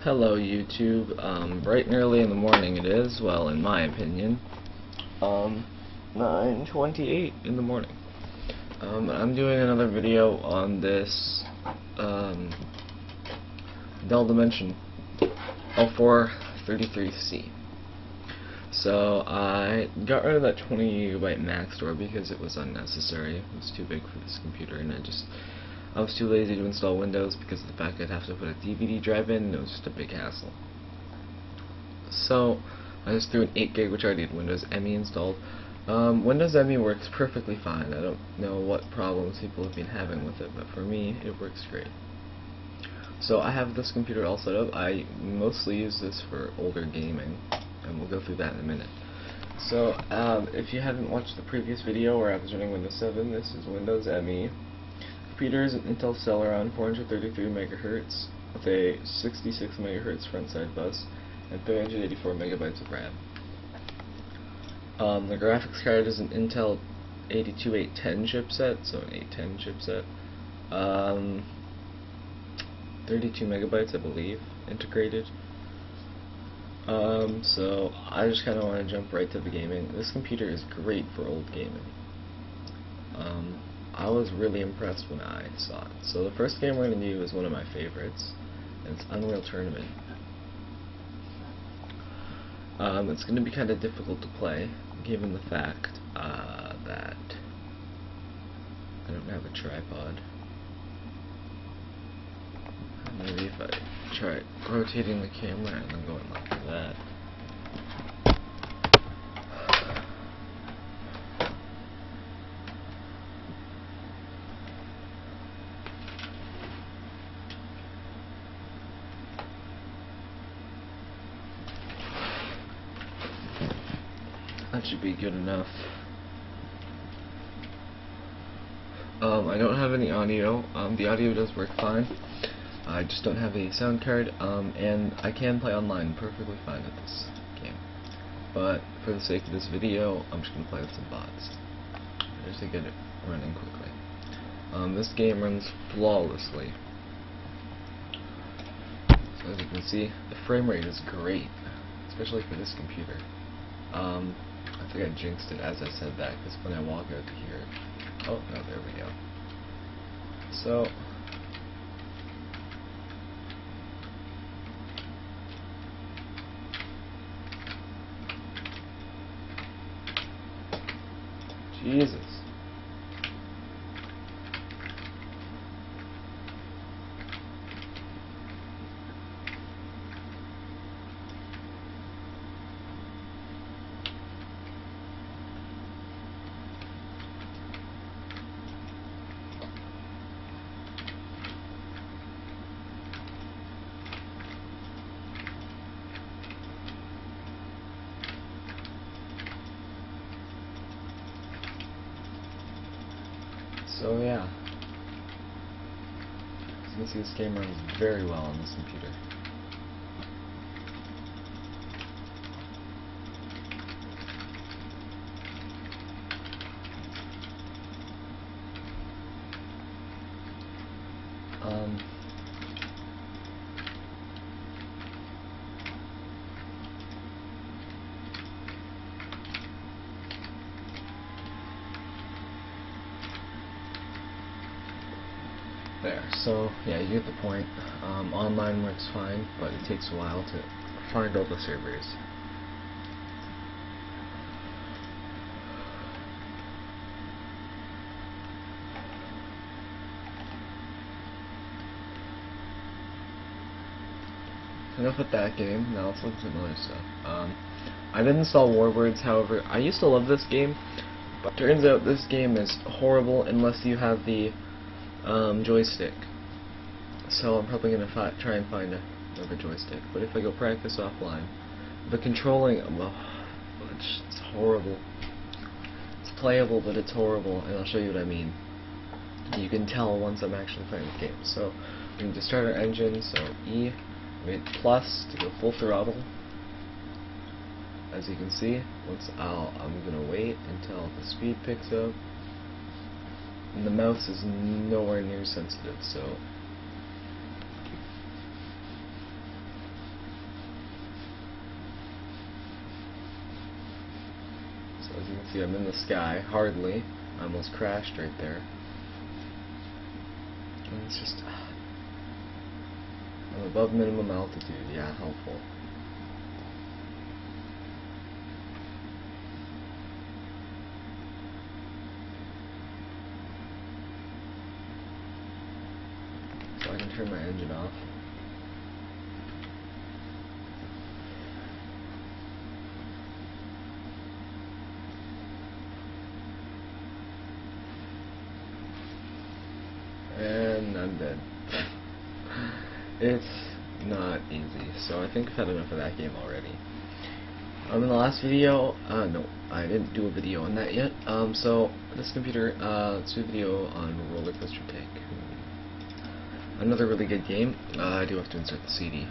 Hello YouTube, bright and early in the morning it is, well in my opinion, 9:28 in the morning. I'm doing another video on this, Dell Dimension L433c. So I got rid of that 20GB max store because it was unnecessary. It was too big for this computer, and I was too lazy to install Windows because of the fact I'd have to put a DVD drive in, and it was just a big hassle. So I just threw an 8GB, which already had Windows ME installed. Windows ME works perfectly fine. I don't know what problems people have been having with it, but for me, it works great. So I have this computer all set up. I mostly use this for older gaming, and we'll go through that in a minute. So if you haven't watched the previous video where I was running Windows 7, this is Windows ME. Computer is an Intel Celeron 433 MHz with a 66 MHz front side bus and 384 MB of RAM. The graphics card is an Intel 82810 chipset, so an 810 chipset. 32 MB, I believe, integrated. So I just kind of want to jump right to the gaming. This computer is great for old gaming. I was really impressed when I saw it. So the first game we're going to do is one of my favorites, and it's Unreal Tournament. It's going to be kind of difficult to play, given the fact that I don't have a tripod. Maybe if I try rotating the camera and then going like that. That should be good enough. I don't have any audio. The audio does work fine. I just don't have a sound card, and I can play online perfectly fine at this game. But for the sake of this video, I'm just going to play with some bots, just to get it running quickly. This game runs flawlessly. So as you can see, the frame rate is great, especially for this computer. I think I jinxed it as I said that, because when I walk out here... Oh, no, there we go. So... Jesus. So yeah, as you can see, this game runs very well on this computer. There, so yeah, you get the point. Online works fine, but it takes a while to find all the servers. Enough with that game, now let's look at some other stuff. I did install Warbirds, however, I used to love this game, but it turns out this game is horrible unless you have the joystick. So I'm probably going to try and find another joystick. But if I go practice offline, the controlling, it's horrible. It's playable, but it's horrible, and I'll show you what I mean. You can tell once I'm actually playing the game. So we need to start our engine, so E, we hit plus to go full throttle. As you can see, I'm going to wait until the speed picks up. And the mouse is nowhere near sensitive, so Let's see, I'm in the sky, hardly. I almost crashed right there. And it's just... I'm above minimum altitude, yeah, helpful. So I can turn my engine off. And I'm dead. It's not easy, so I think I've had enough of that game already. In the last video, no, I didn't do a video on that yet. So this computer, let's do a video on Roller Coaster Tycoon. Another really good game. I do have to insert the CD.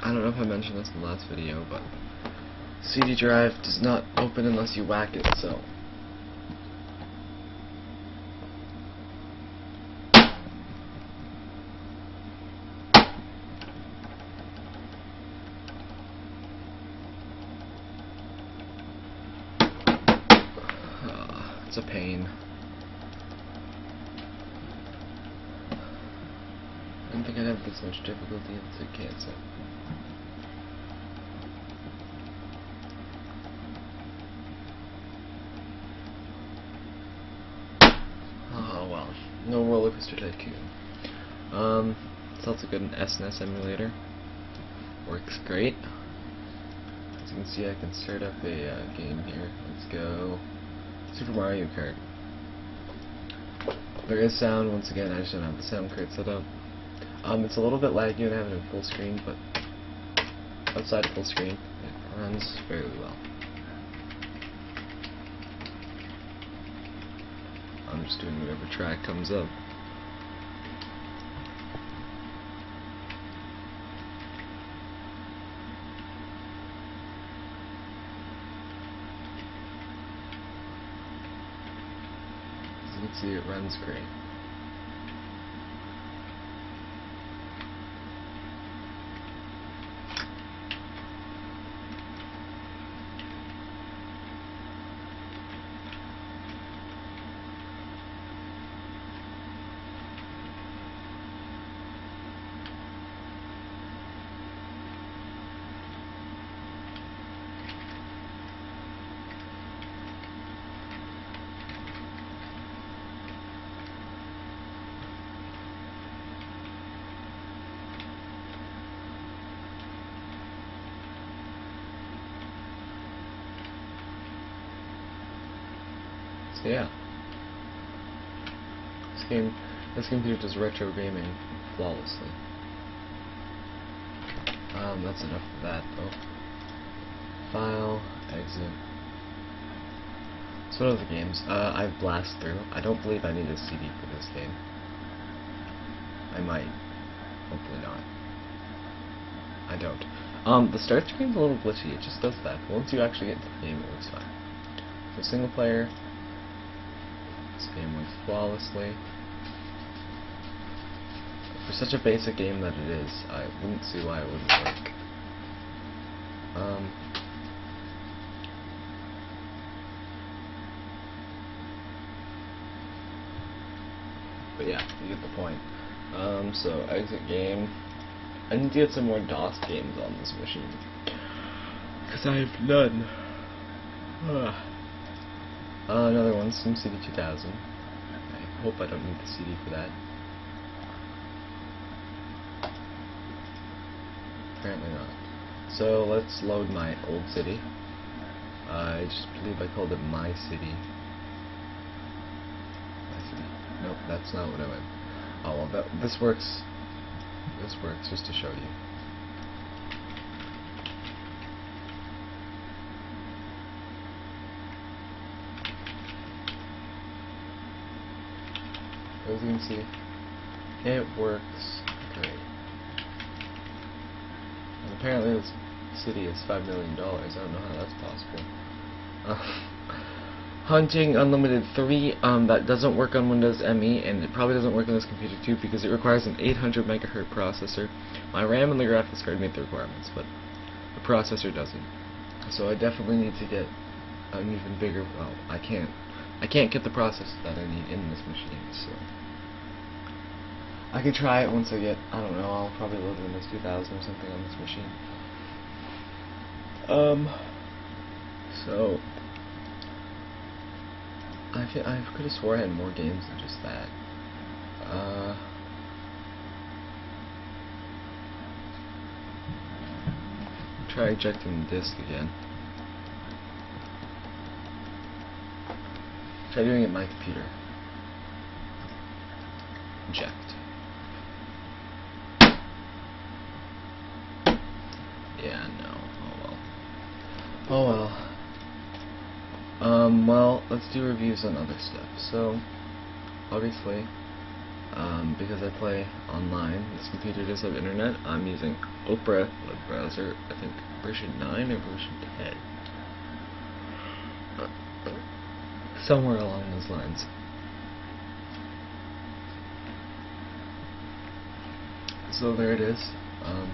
I don't know if I mentioned this in the last video, but CD drive does not open unless you whack it, so it's a pain. I didn't think I'd have this much difficulty to cancel. Oh well, no Roller Coaster Tycoon. It's also good in SNES emulator. Works great. As you can see, I can start up a game here. Let's go Super Mario Kart. There is sound, once again, I just don't have the sound card set up. It's a little bit laggy when I have it in full screen, but outside of full screen, it runs fairly well. I'm just doing whatever track comes up. As you can see, it runs great. So yeah, this computer does retro gaming flawlessly. That's enough of that though. File, exit. So what are the games? I've blasted through. I don't believe I need a CD for this game. I might. Hopefully not. I don't. The start screen's a little glitchy, it just does that. But once you actually get into the game, it works fine. So single player, this game works flawlessly. For such a basic game that it is, I wouldn't see why it wouldn't work. But yeah, you get the point. So exit game. I need to get some more DOS games on this machine, because I have none. Another one, SimCity 2000. I hope I don't need the CD for that. Apparently not. So let's load my old city. I just believe I called it My City. My City. Nope, that's not what I meant. Oh well, this works. This works just to show you. As you can see, it works great. And apparently this city is $5 million. I don't know how that's possible. Hunting Unlimited 3, that doesn't work on Windows ME, and it probably doesn't work on this computer too, because it requires an 800 MHz processor. My RAM and the graphics card meet the requirements, but the processor doesn't. So I definitely need to get an even bigger, well, I can't get the processor that I need in this machine, so I could try it once I get, I don't know, I'll probably load Windows 2000 or something on this machine. So I could have swore I had more games than just that. Try ejecting the disk again. Try doing it in my computer. Eject. Yeah, no. Oh well. Oh well. Well, let's do reviews on other stuff. So, obviously, because I play online, this computer does have internet. I'm using Opera web browser, I think version 9 or version 10. Somewhere along those lines. So there it is. I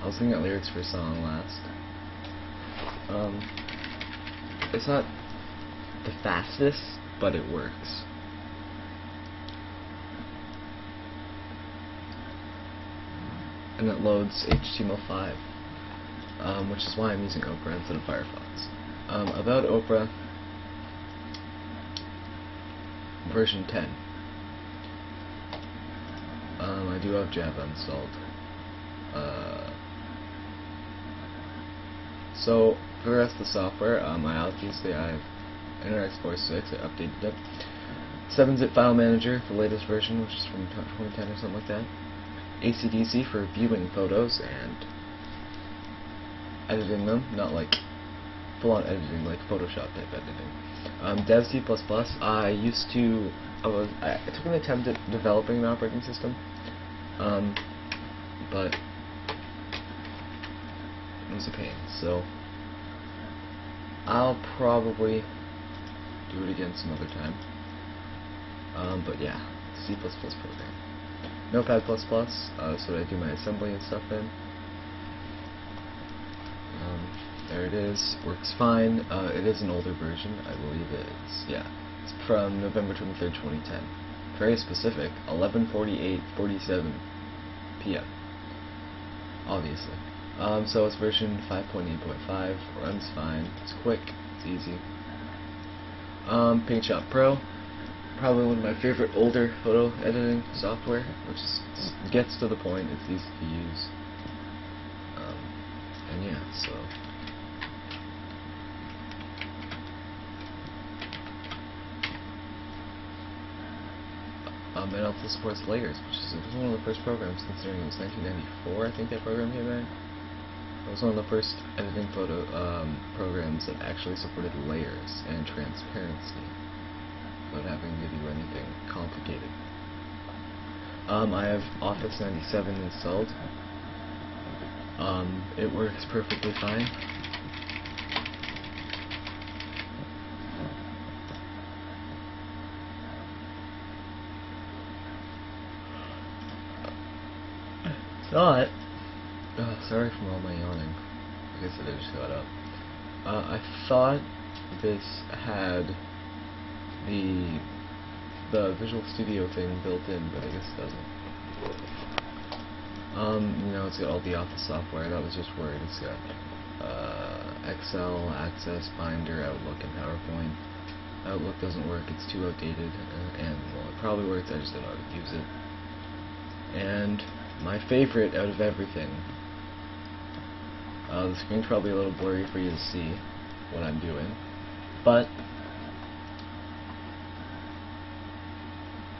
was looking at lyrics for a song last. It's not the fastest, but it works. And it loads HTML5, which is why I'm using Opera instead of Firefox. About Opera, version 10. I do have Java installed. So for the rest of the software, obviously I have Internet Explorer 6. I updated it. 7-zip file manager, the latest version, which is from 2010 or something like that. ACDC for viewing photos and editing them, not like full-on editing, like Photoshop type editing. Dev C++. I took an attempt at developing an operating system, but it was a pain. So I'll probably do it again some other time. But yeah, C++ program. Notepad++, so that I do my assembly and stuff in. There it is, works fine. It is an older version, I believe it is. Yeah, it's from November 23rd, 2010. Very specific, 11:48:47 p.m. Obviously. So it's version 5.8.5, runs fine, it's quick, it's easy. PaintShop Pro, probably one of my favorite older photo editing software, which gets to the point, it's easy to use. And yeah, so it also supports layers, which is one of the first programs, considering it was 1994, I think that program came out. It was one of the first editing photo programs that actually supported layers and transparency without having to do anything complicated. I have Office 97 installed. It works perfectly fine. Thought, sorry for all my yawning. I guess I just got up. I thought this had the Visual Studio thing built in, but I guess it doesn't. You know, it's got all the Office software. That was just weird. It's got Excel, Access, Binder, Outlook, and PowerPoint. Outlook doesn't work. It's too outdated, and well, it probably works. I just don't know how to use it. And my favorite out of everything. The screen's probably a little blurry for you to see what I'm doing, but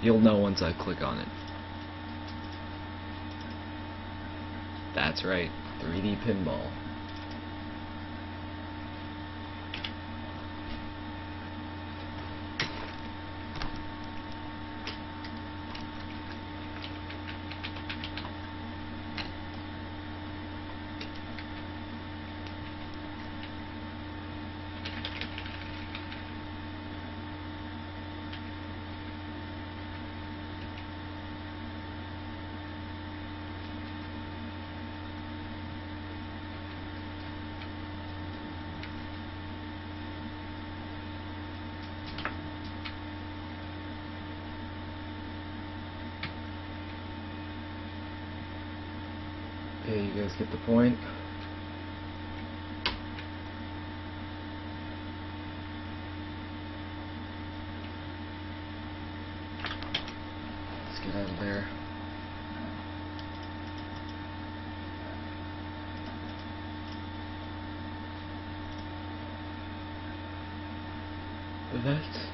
you'll know once I click on it. That's right, 3D pinball. Okay, you guys get the point. Let's get out of there. That's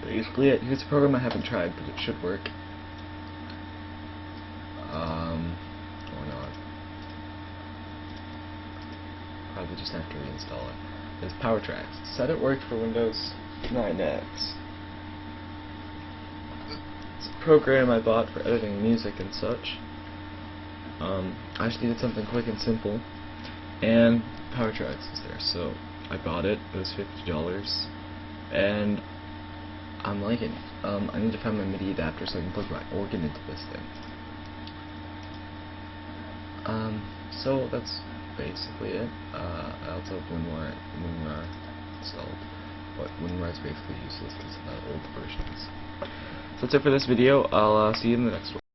basically it. Here's a program I haven't tried, but it should work. Or not. Probably just have to reinstall it. There's PowerTracks. Said it worked for Windows 9X. It's a program I bought for editing music and such. I just needed something quick and simple, and PowerTracks is there, so I bought it. It was $50, and I'm liking it. I need to find my MIDI adapter so I can plug my organ into this thing. So that's basically it. I also have WinRAR installed, but WinRAR is basically useless because of the old versions. So that's it for this video. I'll see you in the next one.